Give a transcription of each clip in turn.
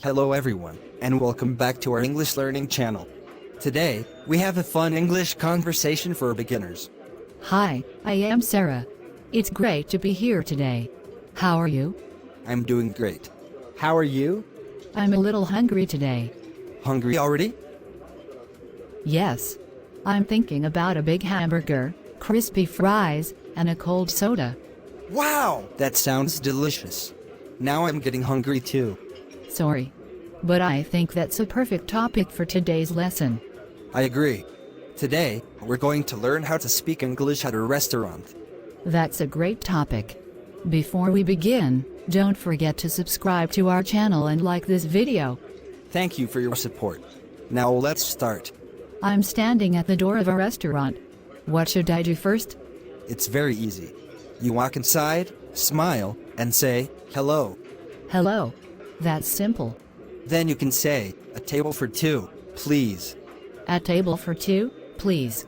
Hello everyone, and welcome back to our English learning channel. Today, we have a fun English conversation for beginners. Hi, I am Sarah. It's great to be here today. How are you? I'm doing great. How are you? I'm a little hungry today. Hungry already? Yes. I'm thinking about a big hamburger, crispy fries, and a cold soda. Wow! That sounds delicious. Now I'm getting hungry too. Sorry. But I think that's a perfect topic for today's lesson. I agree. Today, we're going to learn how to speak English at a restaurant. That's a great topic. Before we begin, don't forget to subscribe to our channel and like this video. Thank you for your support. Now let's start. I'm standing at the door of a restaurant. What should I do first? It's very easy. You walk inside, smile, and say, hello. Hello. That's simple. Then you can say, a table for two, please. A table for two, please.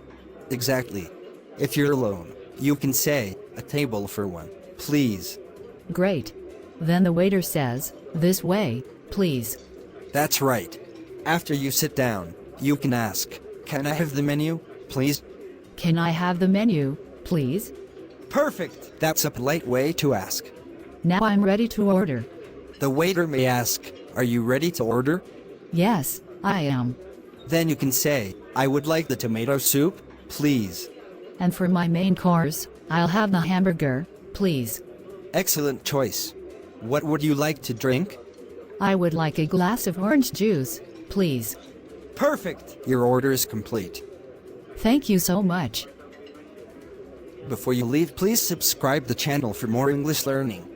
Exactly. If you're alone, you can say, a table for one, please. Great. Then the waiter says, this way, please. That's right. After you sit down, you can ask, can I have the menu, please? Can I have the menu, please? Perfect! That's a polite way to ask. Now I'm ready to order. The waiter may ask, are you ready to order? Yes, I am. Then you can say, I would like the tomato soup, please. And for my main course, I'll have the hamburger, please. Excellent choice. What would you like to drink? I would like a glass of orange juice, please. Perfect! Your order is complete. Thank you so much. Before you leave, please subscribe the channel for more English learning.